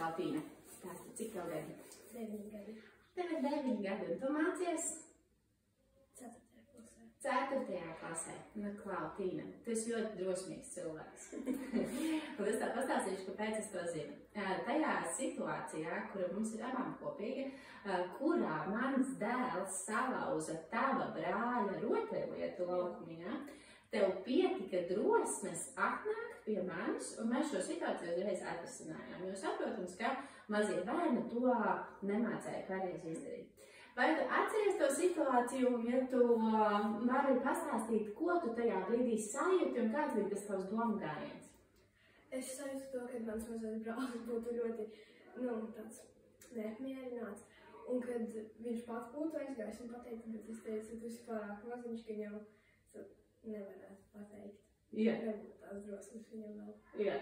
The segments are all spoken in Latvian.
Klautīne, stāsti, cik tev gadi? 9 gadi. Tev ir 9 gadi, un tu mācies? 4. klasē. Nu, Klautīne, tu esi ļoti drosmīgs cilvēks. Un es tā pastāstīšu, kāpēc es to zinu. Tajā situācijā, kura mums ir abām kopīga, kurā mans dēls salauza tava brāļa rotaļlietu laukumiņā, tev pietika drosmes atnākt pie manis, un mēs šo situāciju uzreiz atrisinājām. Jo saprotams, ka mazie bērni to nemācēja pareizi izdarīt. Vai tu atceries to situāciju, ja tu vari pastāstīt, ko tu tajā brīdī sajūti un kāds bija tas tavs domu gājiens? Es sajūtu to, ka mans mazais brālis būtu ļoti, tāds neapmierināts. Un kad viņš pats būtu aizgājis un pateikt, bet es teicu, ka tu esi pārāk maziņš, ka viņam nevarētu pateikt. Jā. Nebūtu tās drosmes viņam vēl. Jā.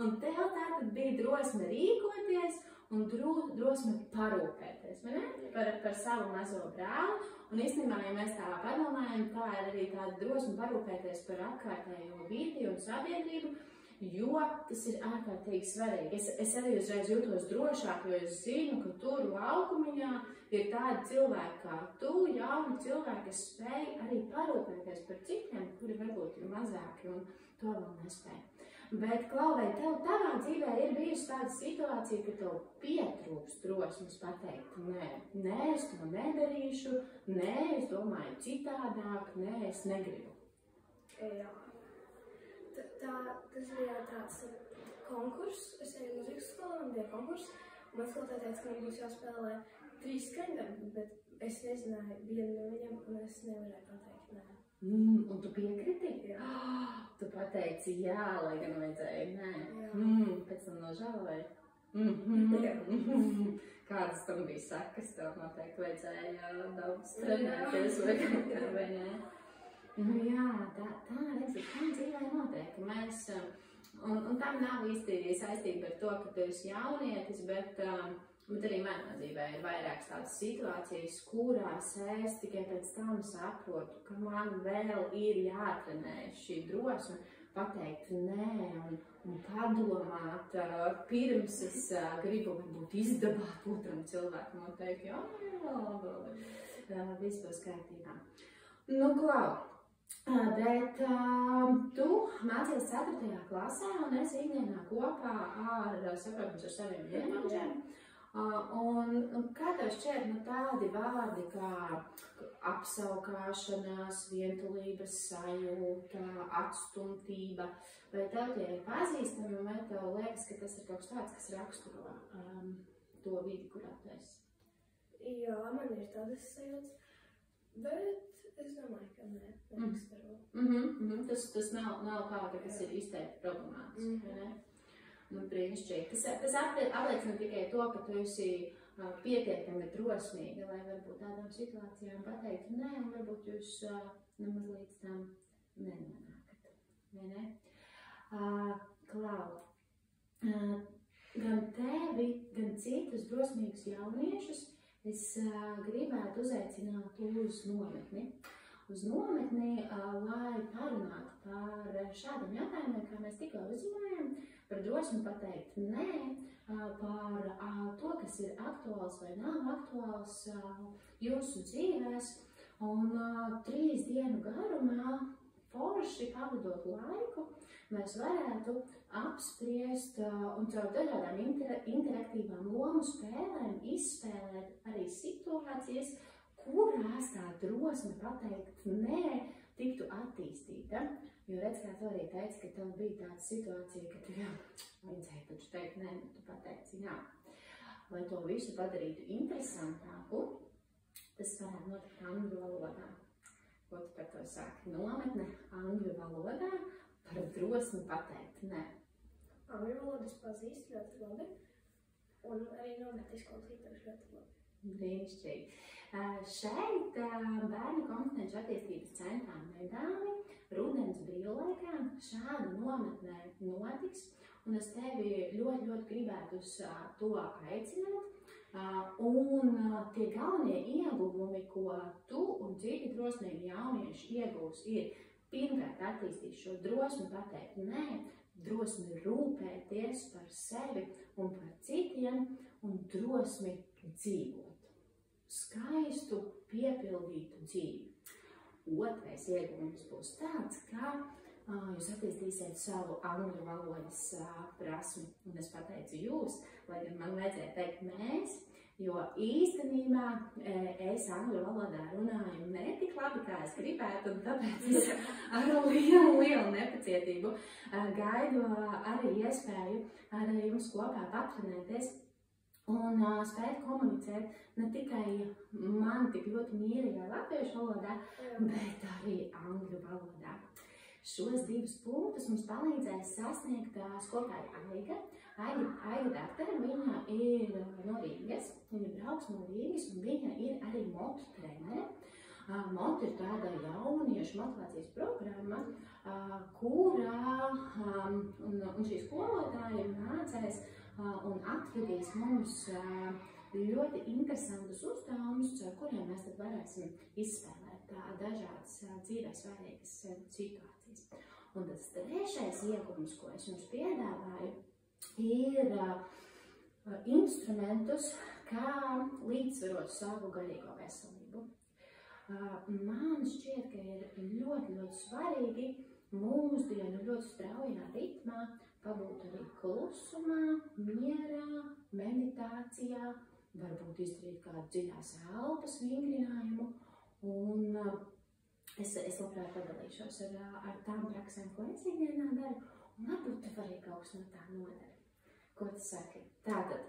Un tev tātad bija drosme rīkoties un drosme parūpēties, vai ne? Par savu mazo brāli. Un īstenībā, ja mēs tā padomājam, tā ir arī tāda drosme parūpēties par apkārtējo vidi un sabiedrību, jo tas ir ārkārtīgi svarīgi. Es arī uzreiz jūtos drošāk, jo es zinu, ka tur laukumiņā ir tādi cilvēki kā tu, jauni cilvēki, kas spēj arī parūpēties par citiem, kuri varbūt ir mazāki un to vēl nespēj. Bet, Klau, vai tev tavā dzīvē ir bijusi tāda situācija, ka tev pietrūkst drosmes pateikt, nē, es to nedarīšu, nē, es domāju citādāk, nē, es negribu? Jā. Tas bija tāds konkurss, es eju mūzikas skolā, man bija konkurss, un man skolotāja teica, ka man būs jāspēlē 3 skaņdarbi, bet es nezināju vienu no viņiem, un es nevarēju pateikt nē. Un tu piekriti? Jā. Tu pateici jā, lai gan vajadzēja nē. Jā. Pēc tam nožēloji? Kādas tam bija sakas, tev noteikti vajadzēja daudz trenēties vai kaut kā, vai nē? Nu jā, tā redzi, tā dzīvē notiek. Mēs, un tam nav īsti saistība ar to, ka tu esi jaunietis, bet arī manā dzīvē ir vairākas tādas situācijas, kurās es tikai pēc tam saprotu, ka man vēl ir jātrenē šī drosme pateikt nē un padomāt, pirms es gribu varbūt izdabāt otram cilvēkam un teikt, jā, viss būs kārtībā. Nu, Klau, bet tu mācies 4. klasē un esi ikdienā kopā ar, saprotams, ar saviem vienaudžiem. Un kā tev šķiet tādi vārdi kā apsaukāšanās, vientulības sajūta, atstumtība, vai tev tie ir pazīstami, vai tev liekas, ka tas ir kaut kas tāds, kas raksturo to vidi, kurā tu esi? Jā, man ir tādas sajūtas, bet es domāju, ka neraksturo. Tas nav tā, ka tas ir izteikti problemātiski, vai ne? Nu, brīnišķīgi. Tas apliecina tikai to, ka tu esi pietiekami drosmīga, lai varbūt tādām situācijām pateiktu nē, un varbūt jūs nemaz līdz tam nenonākat. Vai ne? Klau, gan tevi, gan citus drosmīgus jauniešus es gribētu uzaicināt uz nometni. Uz nometni, lai parunātu par šādiem jautājumiem, kā mēs tikko uzzinājām, par drosmi pateikt nē, par to, kas ir aktuāls vai nav aktuāls jūsu dzīvēs. Un 3 dienu garumā forši pavadot laiku, mēs varētu apspriest un caur dažādām interaktīvām lomu spēlēm izspēlēt arī situācijas, kurās tā drosme pateikt nē tiktu attīstīta. Jo redz, kā tu arī teici, ka tev bija tāda situācija, ka tev vajadzēja taču teikt nē, bet tu pateici jā. Lai to visu padarītu interesantāku, tas varētu notikt angļu valodā. Ko tu par to sāki? Nometne angļu valodā par drosmi pateikt nē. Angļu valodas pazīst ļoti labi, un arī nometnes klausītājs ļoti labi. Brīnišķīgi. Šeit Bērnu kompetenci attīstības centrā Medāni rudens brīvlaikā šāda nometnē notiks, un es tevi ļoti gribētu uz to aicināt. Un tie galvenie ieguvumi, ko tu un citi drosmīgi jaunieši iegūs, ir pirmkārt attīstīt šo drosmi pateikt nē, drosmi rūpēties par sevi un par citiem, un drosmi dzīvot skaistu, piepildītu dzīvi. Otrais ieguvums būs tāds, ka jūs attīstīsiet savu angļu valodas prasmi, un es pateicu jūs, lai gan man vajadzēja teikt mēs, jo īstenībā es angļu valodā runāju ne tik labi, kā es gribētu, un tāpēc es ar lielu nepacietību gaidu arī iespēju ar jums kopā patrenēties un spēt komunicēt ne tikai man tik ļoti mīļajā latviešu valodā, bet arī angļu valodā. Šos divus punktus mums palīdzēs sasniegt skolotāja Aiga. Aiga daktare, viņa ir no Rīgas, viņa brauks no Rīgas, un viņa ir arī motu trenere. Motu ir tāda jauniešu motivācijas programma, kurā un šī skolotāja mācēs un atradīs mums ļoti interesantus uzdevumus, ar kuriem mēs tad varēsim izspēlēt dažādas dzīvē svarīgas situācijas. Un tas trešais ieguvums, ko es jums piedāvāju, ir instrumentus, kā līdzsvarot savu garīgo veselību. Man šķiet, ka ir ļoti svarīgi mūsdienu ļoti straujā ritmā pabūt arī klusumā, mierā, meditācijā, varbūt izdarīt kādu dziļās elpas vingrinājumu. Un es labprāt padalīšos ar tām praksēm, ko es ikdienā daru, un varbūt tev arī kaut kas no tā nodara. Ko tu saki? Tātad,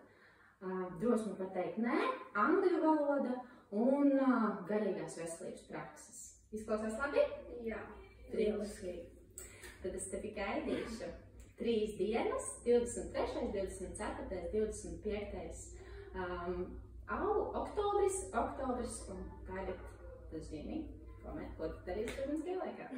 drosmi pateikt nē, angļu valoda un garīgās veselības prakses. Izklausās labi? Jā. Brīnišķīgi. Tad es tevi gaidīšu 3 dienas, 23., 24., 25. Oktobris, un tagad tu zini, ko tu darīsi pirms brīvlaikā.